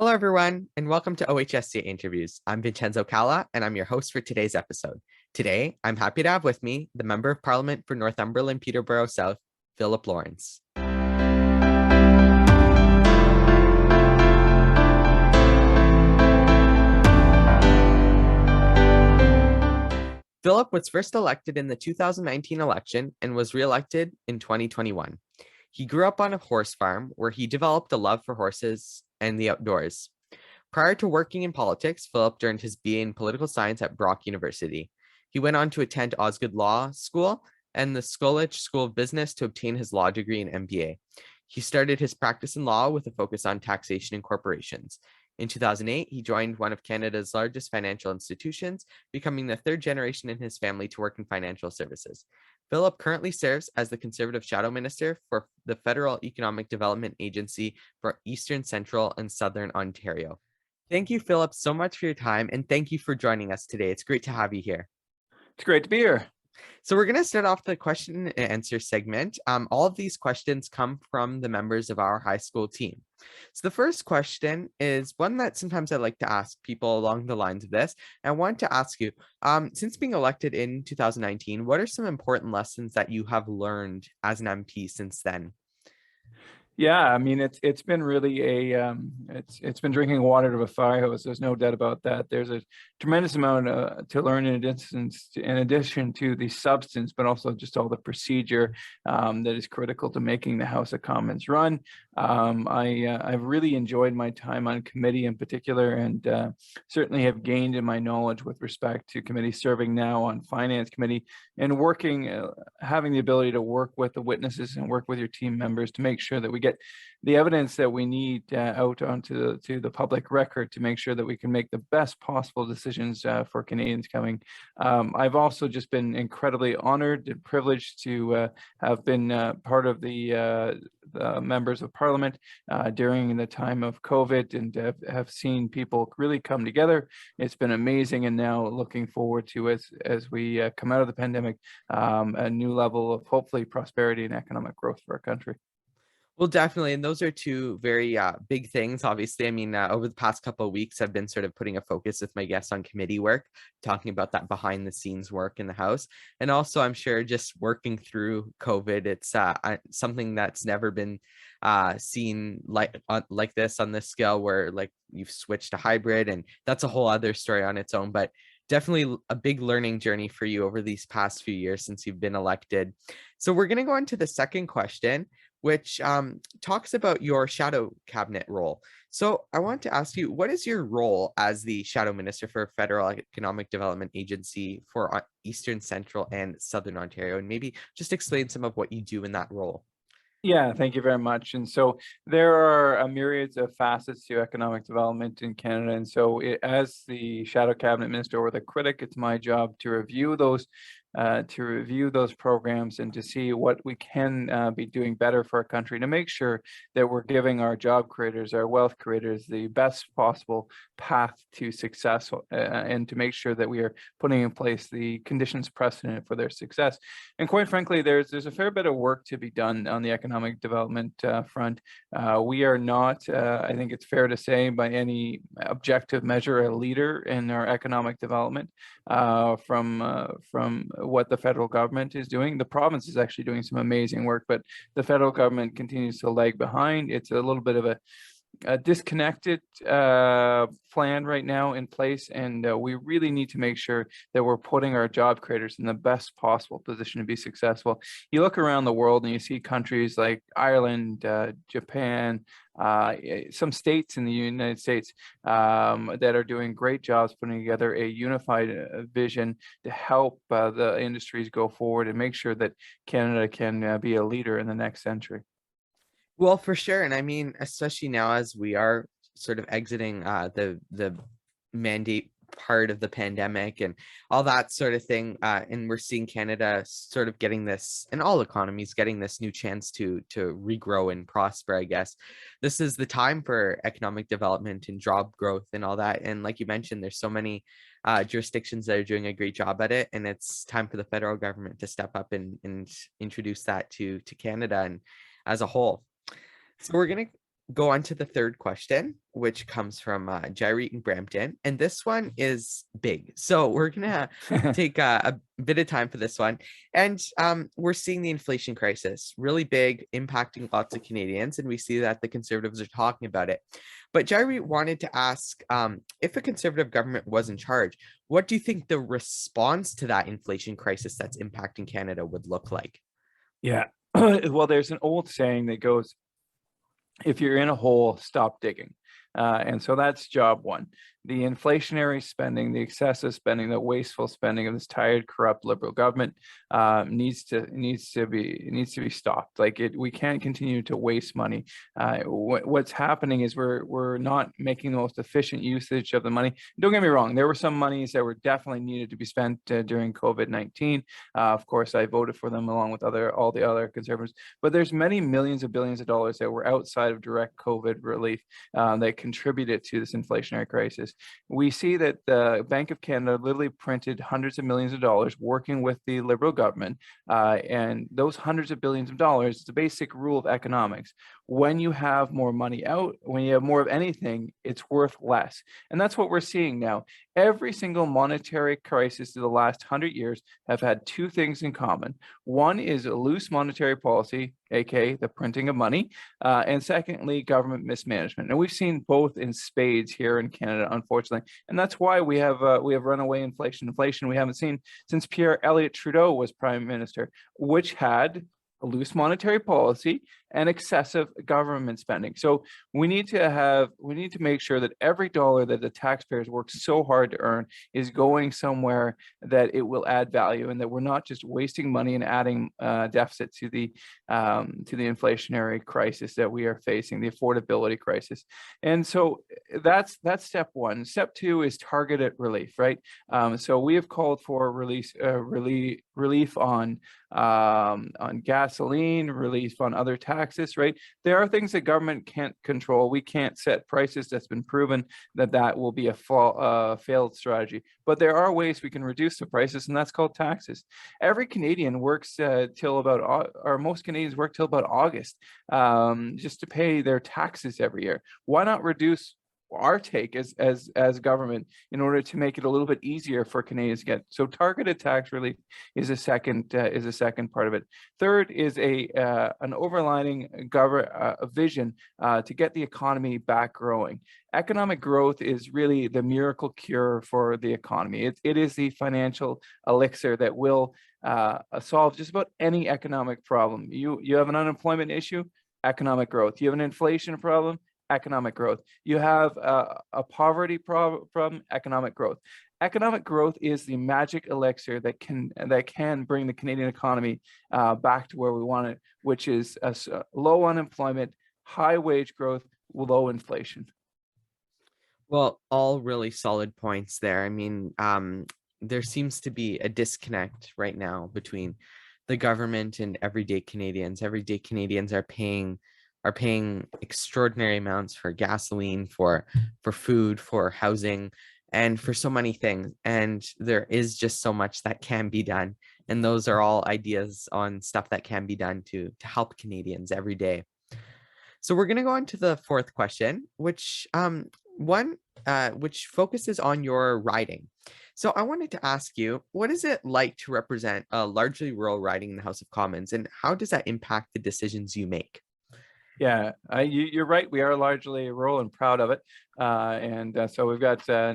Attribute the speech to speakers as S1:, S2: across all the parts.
S1: Hello, everyone, and welcome to OHSCA Interviews. I'm Vincenzo Calla, and I'm your host for today's episode. Today, I'm happy to have with me the Member of Parliament for Northumberland, Peterborough South, Philip Lawrence. Philip was first elected in the 2019 election and was re-elected in 2021. He grew up on a horse farm where he developed a love for horses and the outdoors. Prior to working in politics, Philip earned his BA in political science at Brock University. He went on to attend Osgoode Law School and the Schulich School of Business to obtain his law degree and MBA. He started his practice in law with a focus on taxation and corporations. In 2008, he joined one of Canada's largest financial institutions, becoming the third generation in his family to work in financial services. Philip currently serves as the Conservative Shadow Minister for the Federal Economic Development Agency for Eastern, Central, and Southern Ontario. Thank you, Philip, so much for your time, and thank you for joining us today. It's great to have you here.
S2: It's great to be here.
S1: So we're going to start off the question and answer segment. All of these questions come from the members of our high school team. So the first question is one that sometimes I like to ask people along the lines of this. I want to ask you, since being elected in 2019, what are some important lessons that you have learned as an MP since then?
S2: Yeah, I mean it's been really a it's been drinking water to a fire hose. There's no doubt about that. There's a tremendous amount to learn in addition to the substance, but also just all the procedure that is critical to making the House of Commons run. I've really enjoyed my time on committee in particular, and certainly have gained in my knowledge with respect to committee, serving now on Finance Committee and working, having the ability to work with the witnesses and work with your team members to make sure that we get the evidence that we need out onto the public record to make sure that we can make the best possible decisions for Canadians coming. I've also just been incredibly honored and privileged to have been part of the members of Parliament during the time of COVID, and have seen people really come together. It's been amazing, and now looking forward to, as we come out of the pandemic, a new level of hopefully prosperity and economic growth for our country.
S1: Well, definitely. And those are two very big things, obviously. I mean, over the past couple of weeks, I've been sort of putting a focus with my guests on committee work, talking about that behind the scenes work in the House. And also, I'm sure just working through COVID, it's something that's never been seen like this on this scale, where like you've switched to hybrid, and that's a whole other story on its own. But definitely a big learning journey for you over these past few years since you've been elected. So we're going to go into the second question, which talks about your shadow cabinet role. So I want to ask you, what is your role as the shadow minister for Federal Economic Development Agency for Eastern, Central, and Southern Ontario? And maybe just explain some of what you do in that role.
S2: Yeah, thank you very much. And so there are a myriad of facets to economic development in Canada. And so as the shadow cabinet minister or the critic, it's my job to review those programs and to see what we can be doing better for our country, to make sure that we're giving our job creators, our wealth creators, the best possible path to success, and to make sure that we are putting in place the conditions precedent for their success. And quite frankly, there's a fair bit of work to be done on the economic development front. We are not, I think it's fair to say, by any objective measure, a leader in our economic development from what the federal government is doing. The province is actually doing some amazing work, but the federal government continues to lag behind. It's a little bit of a disconnected plan right now in place, and we really need to make sure that we're putting our job creators in the best possible position to be successful. You look around the world and you see countries like Ireland, Japan, some states in the United States that are doing great jobs putting together a unified vision to help the industries go forward and make sure that Canada can be a leader in the next century.
S1: Well, for sure. And I mean, especially now as we are sort of exiting the mandate part of the pandemic and all that sort of thing, and we're seeing Canada sort of getting this, and all economies getting this new chance to regrow and prosper, I guess. This is the time for economic development and job growth and all that. And like you mentioned, there's so many jurisdictions that are doing a great job at it, and it's time for the federal government to step up and introduce that to Canada and as a whole. So we're going to go on to the third question, which comes from Jaireet in Brampton. And this one is big. So we're going to take a bit of time for this one. And we're seeing the inflation crisis really big, impacting lots of Canadians. And we see that the Conservatives are talking about it. But Jaireet wanted to ask, if a Conservative government was in charge, what do you think the response to that inflation crisis that's impacting Canada would look like?
S2: Yeah. Well, there's an old saying that goes, if you're in a hole, stop digging. And so that's job one. The inflationary spending, the excessive spending, the wasteful spending of this tired, corrupt Liberal government needs to be stopped. Like we can't continue to waste money. What's happening is we're not making the most efficient usage of the money. Don't get me wrong, there were some monies that were definitely needed to be spent during COVID-19. Of course, I voted for them along with all the other Conservatives. But there's many millions of billions of dollars that were outside of direct COVID relief that contributed to this inflationary crisis. We see that the Bank of Canada literally printed hundreds of millions of dollars working with the Liberal government, and those hundreds of billions of dollars, it's a basic rule of economics. When you have more money out, when you have more of anything, it's worth less. And that's what we're seeing now. Every single monetary crisis of the last 100 years have had two things in common. One is a loose monetary policy, aka the printing of money, and secondly, government mismanagement. And we've seen both in spades here in Canada, unfortunately. And that's why we have runaway inflation we haven't seen since Pierre Elliott Trudeau was Prime Minister, which had a loose monetary policy and excessive government spending. So we need to make sure that every dollar that the taxpayers work so hard to earn is going somewhere that it will add value, and that we're not just wasting money and adding deficit to the inflationary crisis that we are facing, the affordability crisis. And so that's step one. Step two is targeted relief, right? So we have called for relief on gasoline, relief on other taxes, right? There are things that government can't control. We can't set prices. That's been proven that will be a failed strategy. But there are ways we can reduce the prices, and that's called taxes. Every Canadian works till about, or most Canadians work till about August, just to pay their taxes every year. Why not reduce our take as government in order to make it a little bit easier for Canadians to get? So targeted tax relief is a second part of it. Third is an overlining vision to get the economy back growing. Economic growth is really the miracle cure for the economy. It is the financial elixir that will solve just about any economic problem. You have an unemployment issue, economic growth. You have an inflation problem, economic growth. You have a poverty problem, economic growth. Economic growth is the magic elixir that can bring the Canadian economy back to where we want it, which is low unemployment, high wage growth, low inflation.
S1: Well, all really solid points there. I mean, there seems to be a disconnect right now between the government and everyday Canadians. Everyday Canadians are paying extraordinary amounts for gasoline, for food, for housing, and for so many things. And there is just so much that can be done. And those are all ideas on stuff that can be done to help Canadians every day. So we're going to go on to the fourth question, which which focuses on your riding. So I wanted to ask you, what is it like to represent a largely rural riding in the House of Commons, and how does that impact the decisions you make?
S2: Yeah, you're right. We are largely rural and proud of it. So we've got a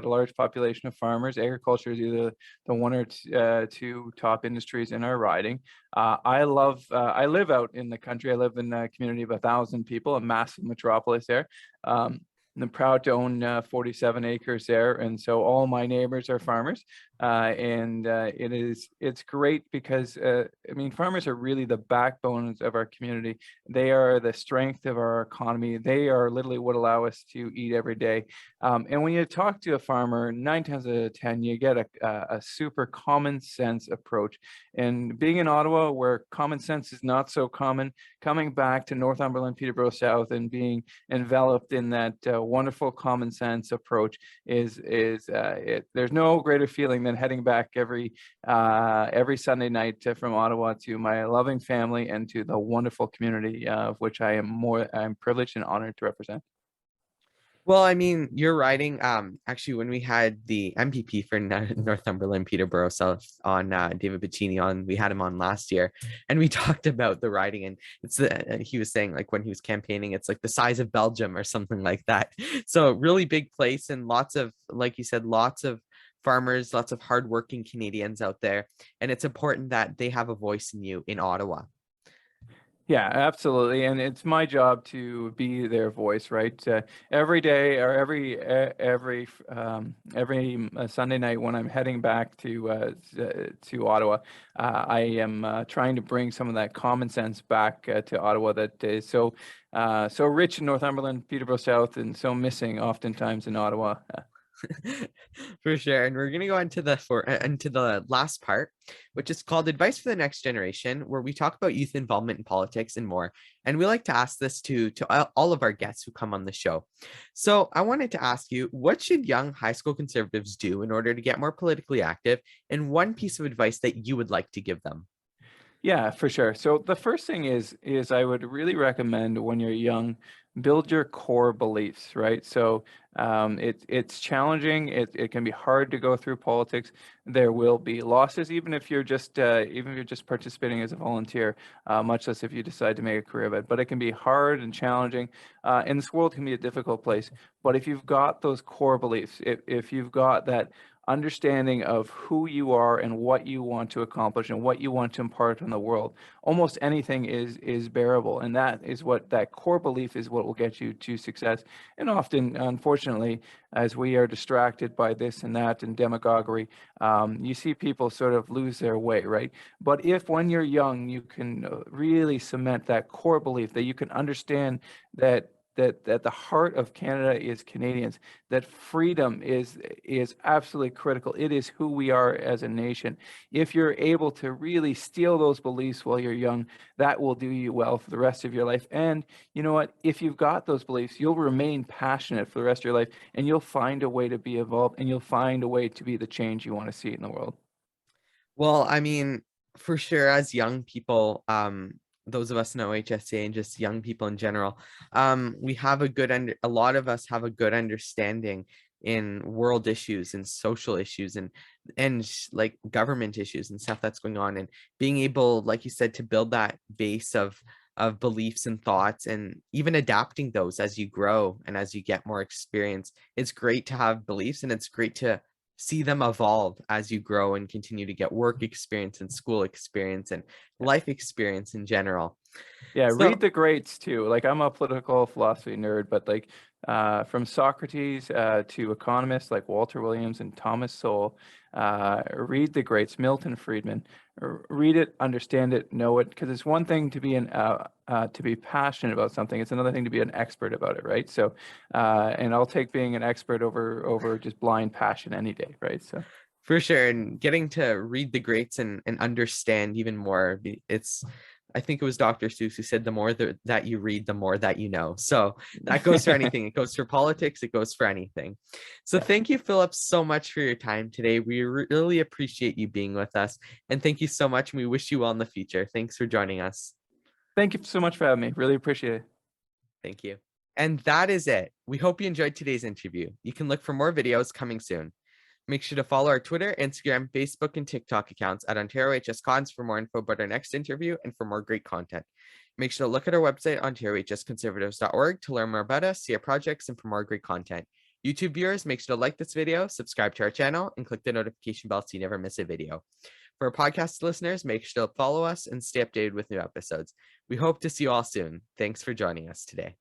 S2: large population of farmers. Agriculture is either the one or two top industries in our riding. I live out in the country. I live in a community of 1,000 people, a massive metropolis there. And I'm proud to own 47 acres there, and so all my neighbors are farmers, it's great because I mean, farmers are really the backbones of our community. They are the strength of our economy. They are literally what allow us to eat every day. And when you talk to a farmer, 9 times out of 10, you get a super common sense approach. And being in Ottawa, where common sense is not so common, coming back to Northumberland, Peterborough South, and being enveloped in that wonderful common sense approach there's no greater feeling than heading back every Sunday night from Ottawa to my loving family and to the wonderful community of which I'm privileged and honored to represent.
S1: Well, I mean, your riding, actually, when we had the MPP for Northumberland, Peterborough South on David Piccini on, we had him on last year, and we talked about the riding, and he was saying like when he was campaigning, it's like the size of Belgium or something like that. So really big place and lots of, like you said, lots of farmers, lots of hardworking Canadians out there, and it's important that they have a voice in Ottawa.
S2: Yeah, absolutely. And it's my job to be their voice, right? Every day or every Sunday night when I'm heading back to Ottawa, I am trying to bring some of that common sense back to Ottawa that is so rich in Northumberland, Peterborough South, and so missing oftentimes in Ottawa.
S1: For sure. And we're going to go into the last part, which is called Advice for the Next Generation, where we talk about youth involvement in politics and more. And we like to ask this to all of our guests who come on the show. So I wanted to ask you, what should young high school conservatives do in order to get more politically active? And one piece of advice that you would like to give them?
S2: Yeah, for sure. So the first thing is I would really recommend when you're young, build your core beliefs, right? So it's challenging. It can be hard to go through politics. There will be losses, even if you're just participating as a volunteer, much less if you decide to make a career of it. But it can be hard and challenging, and this world can be a difficult place. But if you've got those core beliefs, if you've got that understanding of who you are and what you want to accomplish and what you want to impart on the world, almost anything is bearable. And that core belief is what will get you to success. And often, unfortunately, as we are distracted by this and that and demagoguery, you see people sort of lose their way, right? But if when you're young, you can really cement that core belief that you can understand that the heart of Canada is Canadians, that freedom is absolutely critical. It is who we are as a nation. If you're able to really steal those beliefs while you're young, that will do you well for the rest of your life. And you know what? If you've got those beliefs, you'll remain passionate for the rest of your life, and you'll find a way to be evolved, and you'll find a way to be the change you want to see in the world.
S1: Well, I mean, for sure, as young people, those of us in OHSCA and just young people in general, we have a lot of us have a good understanding in world issues and social issues and like government issues and stuff that's going on, and being able, like you said, to build that base of beliefs and thoughts and even adapting those as you grow and as you get more experience. It's great to have beliefs, and it's great to see them evolve as you grow and continue to get work experience and school experience and life experience in general.
S2: Yeah,
S1: So
S2: read the greats too. Like, I'm a political philosophy nerd, but like from Socrates to economists like Walter Williams and Thomas Sowell, read the greats, Milton Friedman. Read it, understand it, know it, because it's one thing to be passionate about something. It's another thing to be an expert about it, right? So, and I'll take being an expert over just blind passion any day, right? So.
S1: for sure, and getting to read the greats and understand even more, I think it was Dr. Seuss who said the more that you read, the more that you know. So that goes for anything. It goes for politics. It goes for anything. So thank you, Philip, so much for your time today. We really appreciate you being with us. And thank you so much. And we wish you well in the future. Thanks for joining us.
S2: Thank you so much for having me. Really appreciate it.
S1: Thank you. And that is it. We hope you enjoyed today's interview. You can look for more videos coming soon. Make sure to follow our Twitter, Instagram, Facebook, and TikTok accounts at Ontario HS Cons for more info about our next interview and for more great content. Make sure to look at our website, ontariohsconservatives.org, to learn more about us, see our projects, and for more great content. YouTube viewers, make sure to like this video, subscribe to our channel, and click the notification bell so you never miss a video. For our podcast listeners, make sure to follow us and stay updated with new episodes. We hope to see you all soon. Thanks for joining us today.